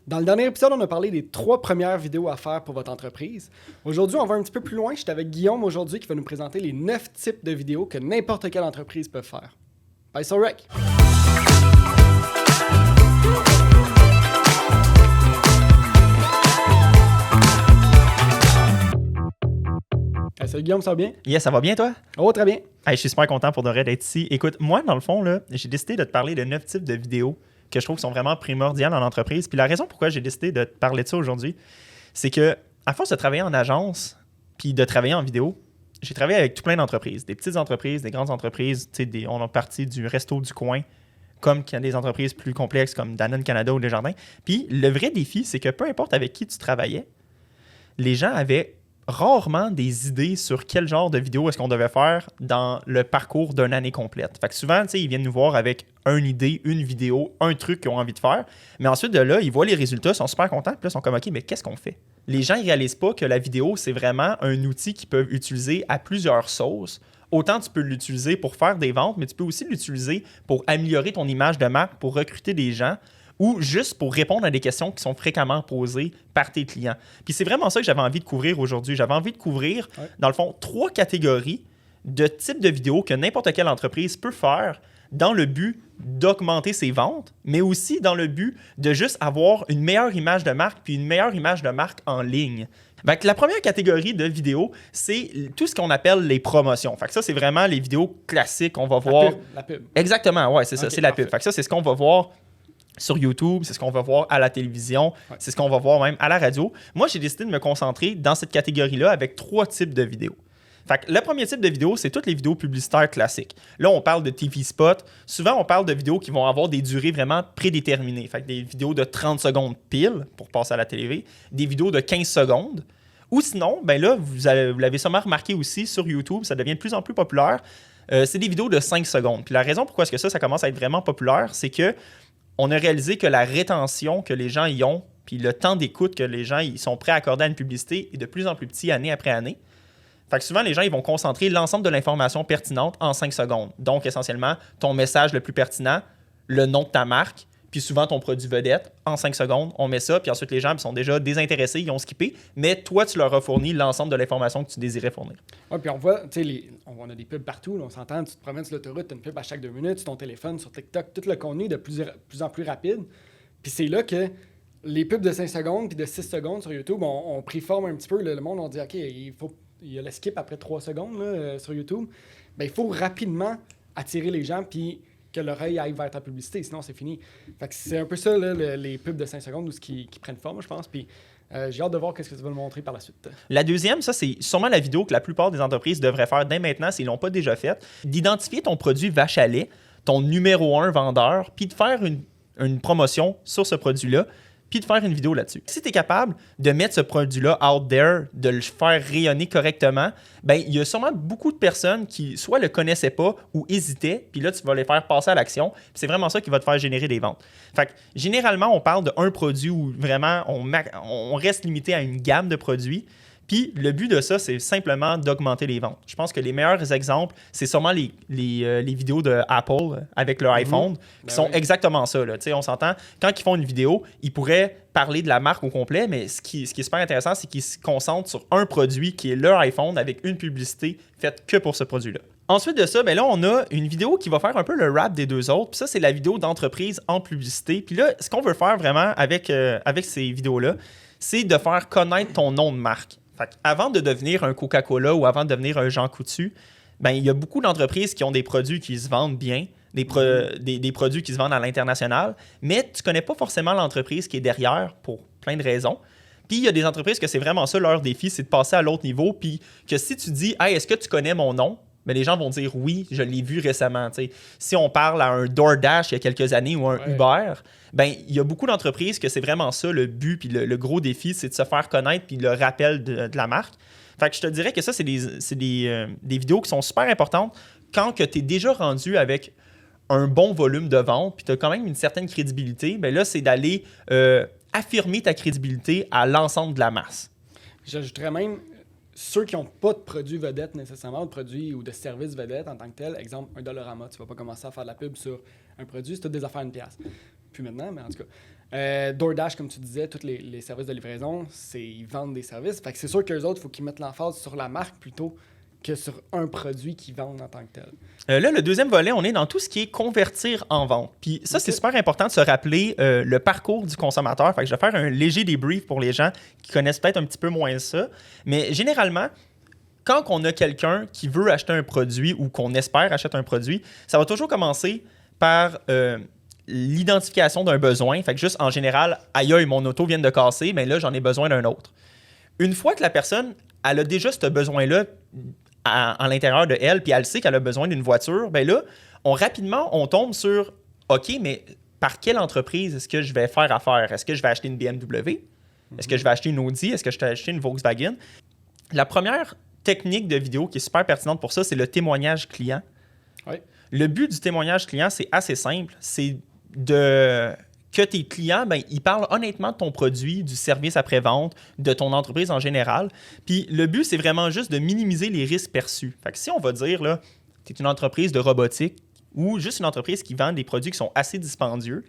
Dans le dernier épisode, on a parlé des 3 premières vidéos à faire pour votre entreprise. Aujourd'hui, on va un petit peu plus loin. Je suis avec Guillaume aujourd'hui qui va nous présenter les 9 types de vidéos que n'importe quelle entreprise peut faire. Bye sur Rec! Salut Guillaume, ça va bien? Yes, ça va bien toi? Oh, très bien. Hey, je suis super content pour de vrai d'être ici. Écoute, moi, dans le fond, là, j'ai décidé de te parler de 9 types de vidéos que je trouve qui sont vraiment primordiales en entreprise. Puis la raison pourquoi j'ai décidé de te parler de ça aujourd'hui, c'est que à force de travailler en agence puis de travailler en vidéo, j'ai travaillé avec tout plein d'entreprises. Des petites entreprises, des grandes entreprises. On a parti du resto du coin, comme des entreprises plus complexes comme Danone Canada ou Desjardins. Puis le vrai défi, c'est que peu importe avec qui tu travaillais, les gens avaient rarement des idées sur quel genre de vidéo est-ce qu'on devait faire dans le parcours d'une année complète. Fait que souvent, ils viennent nous voir avec une idée, une vidéo, un truc qu'ils ont envie de faire. Mais ensuite de là, ils voient les résultats, ils sont super contents. Puis là, ils sont comme, OK, mais qu'est-ce qu'on fait? Les gens ne réalisent pas que la vidéo, c'est vraiment un outil qu'ils peuvent utiliser à plusieurs sauces. Autant tu peux l'utiliser pour faire des ventes, mais tu peux aussi l'utiliser pour améliorer ton image de marque, pour recruter des gens, ou juste pour répondre à des questions qui sont fréquemment posées par tes clients. Puis c'est vraiment ça que j'avais envie de couvrir aujourd'hui. J'avais envie de couvrir, dans le fond, 3 catégories de types de vidéos que n'importe quelle entreprise peut faire dans le but d'augmenter ses ventes, mais aussi dans le but de juste avoir une meilleure image de marque puis une meilleure image de marque en ligne. Fait que la première catégorie de vidéos, c'est tout ce qu'on appelle les promotions. Fait que ça, c'est vraiment les vidéos classiques. On va voir... La pub. Exactement, ouais, c'est ça, c'est la parfait. pub. Fait que ça, c'est ce qu'on va voir sur YouTube, c'est ce qu'on va voir à la télévision, c'est ce qu'on va voir même à la radio. Moi, j'ai décidé de me concentrer dans cette catégorie-là avec 3 types de vidéos. Fait que le premier type de vidéo, c'est toutes les vidéos publicitaires classiques. Là, on parle de TV spot. Souvent, on parle de vidéos qui vont avoir des durées vraiment prédéterminées. Fait que des vidéos de 30 secondes pile pour passer à la télé, des vidéos de 15 secondes. Ou sinon, ben là, vous l'avez sûrement remarqué aussi sur YouTube, ça devient de plus en plus populaire. C'est des vidéos de 5 secondes. Puis la raison pourquoi est-ce que ça commence à être vraiment populaire, c'est que on a réalisé que la rétention que les gens y ont, puis le temps d'écoute que les gens ils sont prêts à accorder à une publicité est de plus en plus petit année après année. Fait que souvent, les gens ils vont concentrer l'ensemble de l'information pertinente en 5 secondes. Donc, essentiellement, ton message le plus pertinent, le nom de ta marque, puis souvent ton produit vedette, en 5 secondes, on met ça, puis ensuite les gens ils sont déjà désintéressés, ils ont skippé, mais toi, tu leur as fourni l'ensemble de l'information que tu désirais fournir. Oui, puis on voit, tu sais, on a des pubs partout, là, on s'entend, tu te promènes sur l'autoroute, tu as une pub à chaque 2 minutes, sur ton téléphone, sur TikTok, tout le contenu est de plus en plus rapide. Puis c'est là que les pubs de 5 secondes puis de 6 secondes sur YouTube, on préforme un petit peu, le monde, on dit, OK, il y a le skip après 3 secondes là, sur YouTube. Bien, il faut rapidement attirer les gens, puis que l'oreille aille vers ta publicité, sinon c'est fini. Fait que c'est un peu ça, là, les pubs de 5 secondes, où qui prennent forme, je pense, puis j'ai hâte de voir ce que tu vas nous montrer par la suite. La deuxième, ça, c'est sûrement la vidéo que la plupart des entreprises devraient faire dès maintenant s'ils ne l'ont pas déjà faite, d'identifier ton produit vache à lait, ton numéro 1 vendeur, puis de faire une promotion sur ce produit-là, puis de faire une vidéo là-dessus. Si tu es capable de mettre ce produit-là out there, de le faire rayonner correctement, ben il y a sûrement beaucoup de personnes qui soit le connaissaient pas ou hésitaient, puis là, tu vas les faire passer à l'action. Puis c'est vraiment ça qui va te faire générer des ventes. Fait que généralement, on parle d'un produit où vraiment on reste limité à une gamme de produits. Puis le but de ça, c'est simplement d'augmenter les ventes. Je pense que les meilleurs exemples, c'est sûrement les vidéos de Apple avec leur iPhone, qui sont exactement ça. Là. On s'entend, quand ils font une vidéo, ils pourraient parler de la marque au complet, mais ce qui est super intéressant, c'est qu'ils se concentrent sur un produit qui est leur iPhone avec une publicité faite que pour ce produit-là. Ensuite de ça, ben là, on a une vidéo qui va faire un peu le rap des deux autres. Puis ça, c'est la vidéo d'entreprise en publicité. Puis là, ce qu'on veut faire vraiment avec ces vidéos-là, c'est de faire connaître ton nom de marque. Fait avant de devenir un Coca-Cola ou avant de devenir un Jean Coutu, ben, il y a beaucoup d'entreprises qui ont des produits qui se vendent bien, des produits qui se vendent à l'international, mais tu ne connais pas forcément l'entreprise qui est derrière pour plein de raisons. Puis il y a des entreprises que c'est vraiment ça leur défi, c'est de passer à l'autre niveau. Puis que si tu dis « Hey, est-ce que tu connais mon nom? » Ben, les gens vont dire oui, je l'ai vu récemment. T'sais. Si on parle à un DoorDash il y a quelques années ou un Uber, ben, il y a beaucoup d'entreprises que c'est vraiment ça le but, puis le gros défi, c'est de se faire connaître, puis le rappel de la marque. Fait que je te dirais que ça, c'est des vidéos qui sont super importantes quand tu es déjà rendu avec un bon volume de vente, puis tu as quand même une certaine crédibilité. Ben là, c'est d'aller affirmer ta crédibilité à l'ensemble de la masse. J'ajouterais même ceux qui n'ont pas de produits vedettes nécessairement, de produits ou de services vedettes en tant que tel. Exemple, un Dollarama, tu ne vas pas commencer à faire de la pub sur un produit, c'est toutes des affaires à 1$. Puis maintenant, mais en tout cas. DoorDash, comme tu disais, tous les services de livraison, ils vendent des services. Fait que c'est sûr qu'eux autres, il faut qu'ils mettent l'emphase sur la marque plutôt que sur un produit qu'ils vendent en tant que tel. Là, le deuxième volet, on est dans tout ce qui est convertir en vente. Puis ça, c'est super important de se rappeler le parcours du consommateur. Fait que je vais faire un léger débrief pour les gens qui connaissent peut-être un petit peu moins ça. Mais généralement, quand on a quelqu'un qui veut acheter un produit ou qu'on espère acheter un produit, ça va toujours commencer par l'identification d'un besoin. Fait que juste en général, aïe, mon auto vient de casser, mais là, j'en ai besoin d'un autre. Une fois que la personne, elle a déjà ce besoin-là à l'intérieur de elle, puis elle sait qu'elle a besoin d'une voiture, bien là, on tombe sur OK, mais par quelle entreprise est-ce que je vais faire affaire? Est-ce que je vais acheter une BMW? Est-ce que je vais acheter une Audi? Est-ce que je vais acheter une Volkswagen? La première technique de vidéo qui est super pertinente pour ça, c'est le témoignage client. Oui. Le but du témoignage client, c'est assez simple. C'est que tes clients, ils parlent honnêtement de ton produit, du service après-vente, de ton entreprise en général. Puis le but, c'est vraiment juste de minimiser les risques perçus. Fait que si on va dire, là, tu es une entreprise de robotique ou juste une entreprise qui vend des produits qui sont assez dispendieux,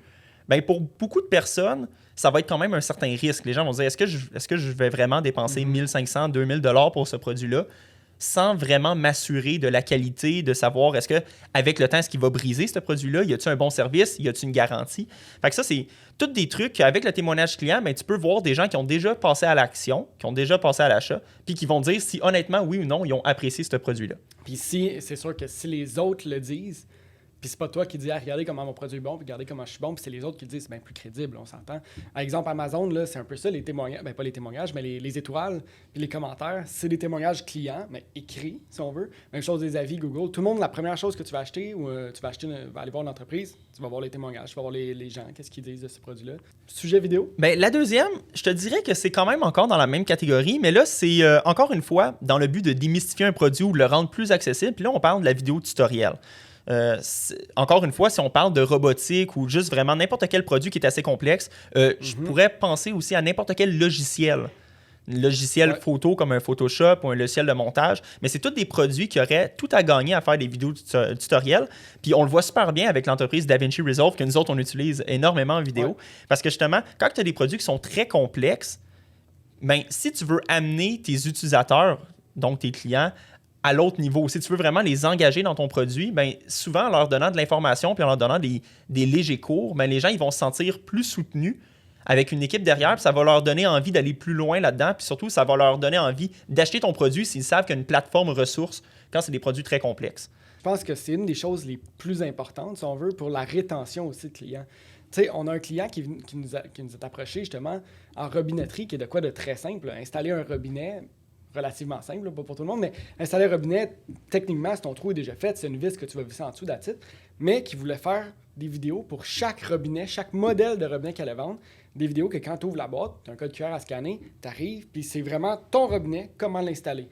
pour beaucoup de personnes, ça va être quand même un certain risque. Les gens vont se dire, est-ce que je vais vraiment dépenser 1500, 2000 $ pour ce produit-là sans vraiment m'assurer de la qualité, de savoir est-ce qu'avec le temps, est-ce qu'il va briser ce produit-là? Y a-t-il un bon service? Y a-t-il une garantie? Fait que ça, c'est tous des trucs qu'avec le témoignage client, tu peux voir des gens qui ont déjà passé à l'action, qui ont déjà passé à l'achat, puis qui vont dire si honnêtement, oui ou non, ils ont apprécié ce produit-là. Puis c'est sûr que si les autres le disent, puis c'est pas toi qui dis regardez comment mon produit est bon, puis regardez comment je suis bon, puis c'est les autres qui le disent, c'est bien plus crédible, on s'entend. Par exemple, Amazon, là, c'est un peu ça, les témoignages, pas les témoignages, mais les étoiles, puis les commentaires, c'est des témoignages clients, mais écrits, si on veut. Même chose des avis Google. Tout le monde, la première chose que tu vas acheter, ou tu vas aller voir une entreprise, tu vas voir les témoignages, tu vas voir les gens, qu'est-ce qu'ils disent de ce produit-là. Sujet vidéo? La deuxième, je te dirais que c'est quand même encore dans la même catégorie, mais là, c'est encore une fois dans le but de démystifier un produit ou de le rendre plus accessible. Puis là, on parle de la vidéo tutoriel. Encore une fois, si on parle de robotique ou juste vraiment n'importe quel produit qui est assez complexe, je pourrais penser aussi à n'importe quel logiciel. Un logiciel photo comme un Photoshop ou un logiciel de montage, mais c'est tous des produits qui auraient tout à gagner à faire des vidéos tutoriels. Puis on le voit super bien avec l'entreprise DaVinci Resolve que nous autres, on utilise énormément en vidéo. Parce que justement, quand tu as des produits qui sont très complexes, si tu veux amener tes utilisateurs, donc tes clients, à l'autre niveau. Si tu veux vraiment les engager dans ton produit, souvent en leur donnant de l'information puis en leur donnant des légers cours, les gens ils vont se sentir plus soutenus avec une équipe derrière, puis ça va leur donner envie d'aller plus loin là-dedans, puis surtout, ça va leur donner envie d'acheter ton produit s'ils savent qu'il y a une plateforme ressource quand c'est des produits très complexes. Je pense que c'est une des choses les plus importantes, si on veut, pour la rétention aussi de clients. Tu sais, on a un client qui nous a approché justement en robinetterie, qui est de quoi de très simple. Installer un robinet, relativement simple, pas pour tout le monde, mais installer un robinet, techniquement, si ton trou est déjà fait, c'est une vis que tu vas visser en dessous d'attitude, mais qui voulait faire des vidéos pour chaque robinet, chaque modèle de robinet qu'elle allait vendre, des vidéos que quand tu ouvres la boîte, tu as un code QR à scanner, tu arrives, puis c'est vraiment ton robinet, comment l'installer.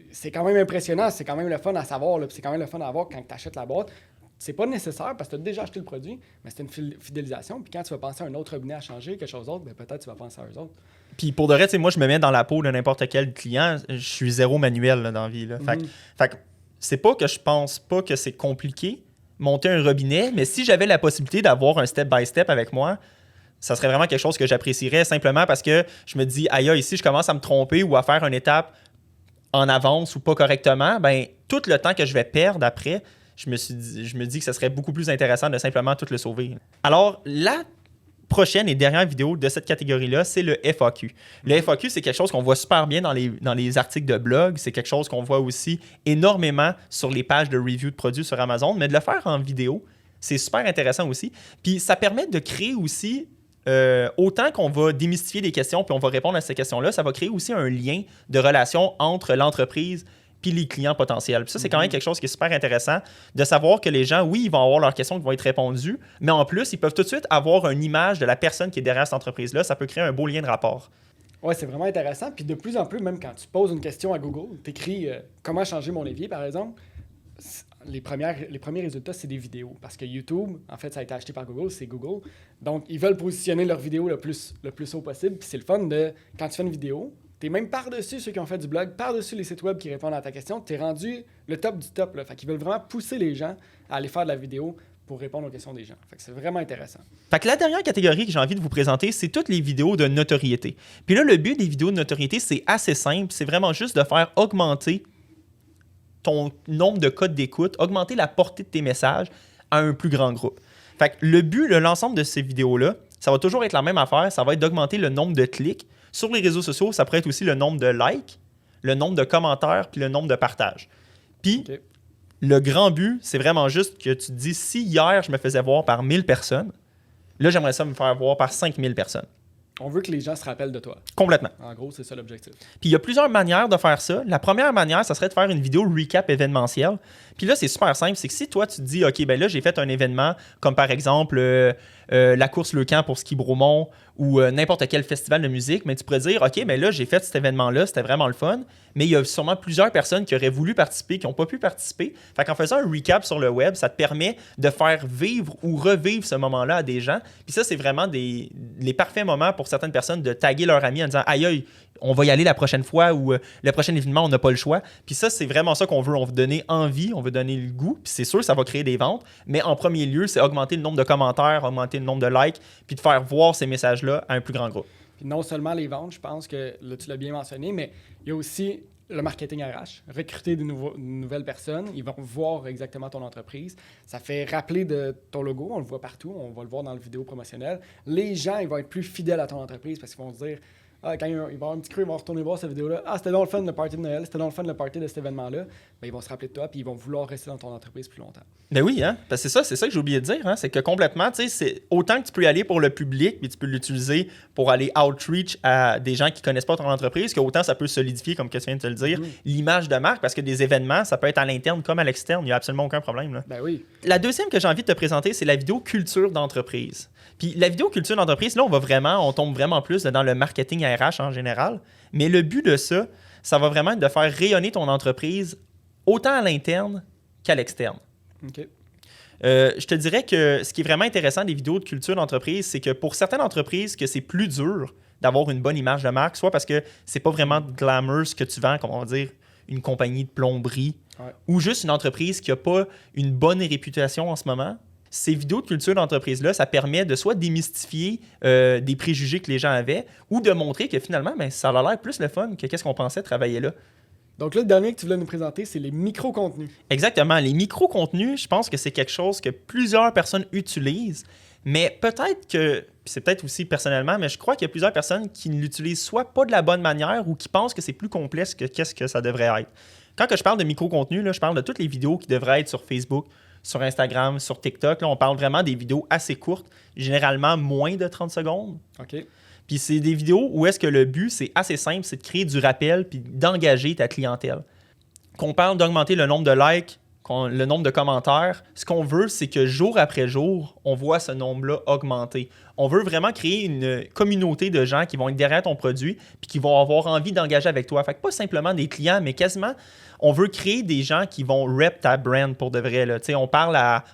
C'est quand même impressionnant, c'est quand même le fun à savoir, là, puis c'est quand même le fun à voir quand tu achètes la boîte. C'est pas nécessaire parce que tu as déjà acheté le produit, mais c'est une fidélisation. Puis quand tu vas penser à un autre robinet à changer, quelque chose d'autre, peut-être tu vas penser à eux autres. Puis pour de vrai, moi, je me mets dans la peau de n'importe quel client. Je suis zéro manuel là, dans la vie. Là. Fait que c'est pas que je pense pas que c'est compliqué monter un robinet, mais si j'avais la possibilité d'avoir un step-by-step avec moi, ça serait vraiment quelque chose que j'apprécierais simplement parce que je me dis, aïe, ici, je commence à me tromper ou à faire une étape en avance ou pas correctement, tout le temps que je vais perdre après, je me dis que ce serait beaucoup plus intéressant de simplement tout le sauver. Alors, la prochaine et dernière vidéo de cette catégorie-là, c'est le FAQ. Le FAQ, c'est quelque chose qu'on voit super bien dans les articles de blog. C'est quelque chose qu'on voit aussi énormément sur les pages de review de produits sur Amazon. Mais de le faire en vidéo, c'est super intéressant aussi. Puis ça permet de créer aussi, autant qu'on va démystifier des questions puis on va répondre à ces questions-là, ça va créer aussi un lien de relation entre l'entreprise puis les clients potentiels. Puis ça, c'est quand même quelque chose qui est super intéressant de savoir que les gens, oui, ils vont avoir leurs questions qui vont être répondues, mais en plus, ils peuvent tout de suite avoir une image de la personne qui est derrière cette entreprise-là. Ça peut créer un beau lien de rapport. Oui, c'est vraiment intéressant. Puis de plus en plus, même quand tu poses une question à Google, tu écris comment changer mon évier, par exemple, les premiers résultats, c'est des vidéos. Parce que YouTube, en fait, ça a été acheté par Google, c'est Google. Donc, ils veulent positionner leurs vidéos le plus haut possible. Puis c'est le fun de, quand tu fais une vidéo, tu es même par-dessus ceux qui ont fait du blog, par-dessus les sites web qui répondent à ta question, tu es rendu le top du top. Là. Fait qu'ils veulent vraiment pousser les gens à aller faire de la vidéo pour répondre aux questions des gens. Fait que c'est vraiment intéressant. Fait que la dernière catégorie que j'ai envie de vous présenter, c'est toutes les vidéos de notoriété. Puis là, le but des vidéos de notoriété, c'est assez simple. C'est vraiment juste de faire augmenter ton nombre de codes d'écoute, augmenter la portée de tes messages à un plus grand groupe. Fait que le but, l'ensemble de ces vidéos-là, ça va toujours être la même affaire. Ça va être d'augmenter le nombre de clics. Sur les réseaux sociaux, ça pourrait être aussi le nombre de likes, le nombre de commentaires, puis le nombre de partages. Puis, le grand but, c'est vraiment juste que tu te dis, si hier, je me faisais voir par 1000 personnes, là, j'aimerais ça me faire voir par 5000 personnes. On veut que les gens se rappellent de toi. Complètement. En gros, c'est ça l'objectif. Puis il y a plusieurs manières de faire ça. La première manière, ça serait de faire une vidéo recap événementielle. Puis là, c'est super simple. C'est que si toi, tu te dis, OK, ben là, j'ai fait un événement, comme par exemple la course Le Camp pour Ski Bromont ou n'importe quel festival de musique, mais tu pourrais dire, OK, ben là, j'ai fait cet événement-là, c'était vraiment le fun, mais il y a sûrement plusieurs personnes qui auraient voulu participer, qui n'ont pas pu participer. Fait qu'en faisant un recap sur le web, ça te permet de faire vivre ou revivre ce moment-là à des gens. Puis ça, c'est vraiment les parfaits moments pour certaines personnes de taguer leur ami en disant, aïe, aïe, on va y aller la prochaine fois ou le prochain événement, on n'a pas le choix. Puis ça, c'est vraiment ça qu'on veut. On veut donner envie, on veut donner le goût. Puis c'est sûr, ça va créer des ventes. Mais en premier lieu, c'est augmenter le nombre de commentaires, augmenter le nombre de likes, puis de faire voir ces messages-là à un plus grand groupe. Puis non seulement les ventes, je pense que là, tu l'as bien mentionné, mais il y a aussi le marketing RH. Recruter de nouvelles personnes. Ils vont voir exactement ton entreprise. Ça fait rappeler de ton logo. On le voit partout. On va le voir dans la vidéo promotionnelle. Les gens, ils vont être plus fidèles à ton entreprise parce qu'ils vont se dire... quand il va y avoir un petit creux, ils vont retourner voir cette vidéo-là. Ah, c'était donc le fun le party de Noël, c'était donc le fun le party de cet événement-là. Ben, ils vont se rappeler de toi puis ils vont vouloir rester dans ton entreprise plus longtemps. Ben oui, hein? Parce que c'est ça que j'ai oublié de dire. Hein? C'est que complètement, tu sais, c'est autant que tu peux y aller pour le public, puis tu peux l'utiliser pour aller outreach à des gens qui ne connaissent pas ton entreprise, qu'autant ça peut solidifier, comme que tu viens de te le dire, l'image de marque, parce que des événements, ça peut être à l'interne comme à l'externe, il n'y a absolument aucun problème. Là. Ben oui. La deuxième que j'ai envie de te présenter, c'est la vidéo culture d'entreprise. Puis la vidéo culture d'entreprise, là, on tombe vraiment plus dans le marketing RH en général. Mais le but de ça, ça va vraiment être de faire rayonner ton entreprise autant à l'interne qu'à l'externe. OK. Je te dirais que ce qui est vraiment intéressant des vidéos de culture d'entreprise, c'est que pour certaines entreprises, que c'est plus dur d'avoir une bonne image de marque, soit parce que c'est pas vraiment glamour ce que tu vends, comme on va dire, une compagnie de plomberie, ou juste une entreprise qui n'a pas une bonne réputation en ce moment. Ces vidéos de culture d'entreprise-là, ça permet de soit démystifier des préjugés que les gens avaient ou de montrer que finalement, ben, ça a l'air plus le fun que qu'est-ce qu'on pensait travailler là. Donc là, le dernier que tu voulais nous présenter, c'est les micro-contenus. Exactement. Les micro-contenus, je pense que c'est quelque chose que plusieurs personnes utilisent, mais peut-être que, c'est peut-être aussi personnellement, mais je crois qu'il y a plusieurs personnes qui ne l'utilisent soit pas de la bonne manière ou qui pensent que c'est plus complexe que qu'est-ce que ça devrait être. Quand que je parle de micro-contenus, là, je parle de toutes les vidéos qui devraient être sur Facebook, sur Instagram, sur TikTok. Là, on parle vraiment des vidéos assez courtes, généralement moins de 30 secondes. OK. Puis c'est des vidéos où est-ce que le but, c'est assez simple, c'est de créer du rappel puis d'engager ta clientèle. Qu'on parle d'augmenter le nombre de likes, le nombre de commentaires, ce qu'on veut, c'est que jour après jour, on voit ce nombre-là augmenter. On veut vraiment créer une communauté de gens qui vont être derrière ton produit puis qui vont avoir envie d'engager avec toi. Fait que pas simplement des clients, mais quasiment, on veut créer des gens qui vont rep ta brand pour de vrai. Là.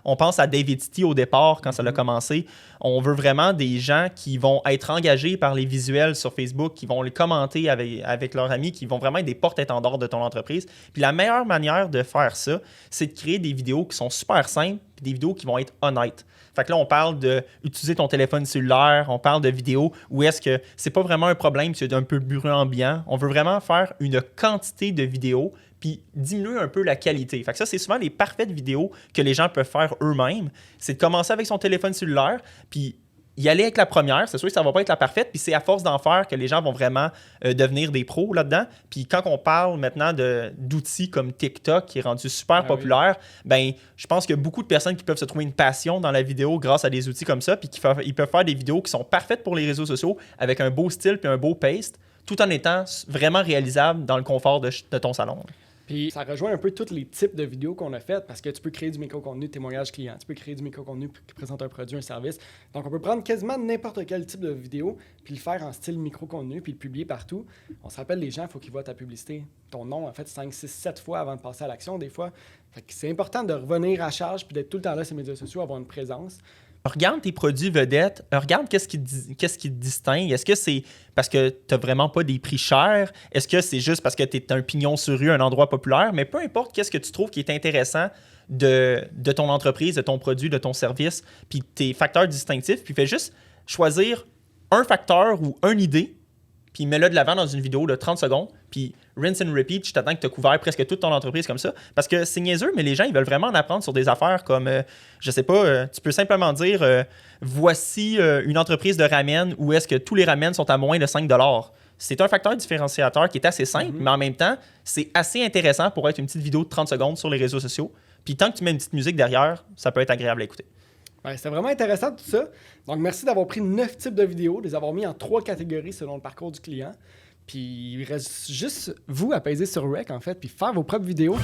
On pense à David City au départ quand ça a commencé. On veut vraiment des gens qui vont être engagés par les visuels sur Facebook, qui vont les commenter avec leurs amis, qui vont vraiment être des porte-étendards de ton entreprise. Puis la meilleure manière de faire ça, c'est de créer des vidéos qui sont super simples puis des vidéos qui vont être honnêtes. Fait que là, on parle d'utiliser ton téléphone cellulaire, on parle de vidéos où est-ce que c'est pas vraiment un problème, c'est un peu bruit ambiant. On veut vraiment faire une quantité de vidéos puis diminuer un peu la qualité. Fait que ça, c'est souvent les parfaites vidéos que les gens peuvent faire eux-mêmes. C'est de commencer avec son téléphone cellulaire, puis y aller avec la première. C'est sûr que ça va pas être la parfaite, puis c'est à force d'en faire que les gens vont vraiment devenir des pros là-dedans. Puis quand on parle maintenant d'outils comme TikTok, qui est rendu super populaire, ben je pense qu'il y a beaucoup de personnes qui peuvent se trouver une passion dans la vidéo grâce à des outils comme ça, puis ils peuvent faire des vidéos qui sont parfaites pour les réseaux sociaux, avec un beau style puis un beau paste, tout en étant vraiment réalisable dans le confort de ton salon. Puis ça rejoint un peu tous les types de vidéos qu'on a faites parce que tu peux créer du micro-contenu de témoignage client, tu peux créer du micro-contenu qui présente un produit, un service. Donc on peut prendre quasiment n'importe quel type de vidéo puis le faire en style micro-contenu puis le publier partout. On se rappelle, les gens, il faut qu'ils voient ta publicité, ton nom en fait 5, 6, 7 fois avant de passer à l'action des fois. Fait que c'est important de revenir à charge puis d'être tout le temps là sur les médias sociaux, avoir une présence. Regarde tes produits vedettes, regarde qu'est-ce qui te distingue. Est-ce que c'est parce que tu n'as vraiment pas des prix chers? Est-ce que c'est juste parce que tu es un pignon sur rue, un endroit populaire? Mais peu importe qu'est-ce que tu trouves qui est intéressant de ton entreprise, de ton produit, de ton service, puis tes facteurs distinctifs, puis fais juste choisir un facteur ou une idée, puis mets-le de l'avant dans une vidéo de 30 secondes, puis rinse and repeat, je t'attends que tu as couvert presque toute ton entreprise comme ça. Parce que c'est niaiseux, mais les gens, ils veulent vraiment en apprendre sur des affaires comme, je sais pas, tu peux simplement dire, voici une entreprise de ramen où est-ce que tous les ramen sont à moins de 5 $. C'est un facteur différenciateur qui est assez simple, mais en même temps, c'est assez intéressant pour être une petite vidéo de 30 secondes sur les réseaux sociaux. Puis tant que tu mets une petite musique derrière, ça peut être agréable à écouter. Ouais, c'était vraiment intéressant tout ça. Donc, merci d'avoir pris 9 types de vidéos, de les avoir mis en 3 catégories selon le parcours du client. Puis, il reste juste vous à peser sur Rec, en fait, puis faire vos propres vidéos.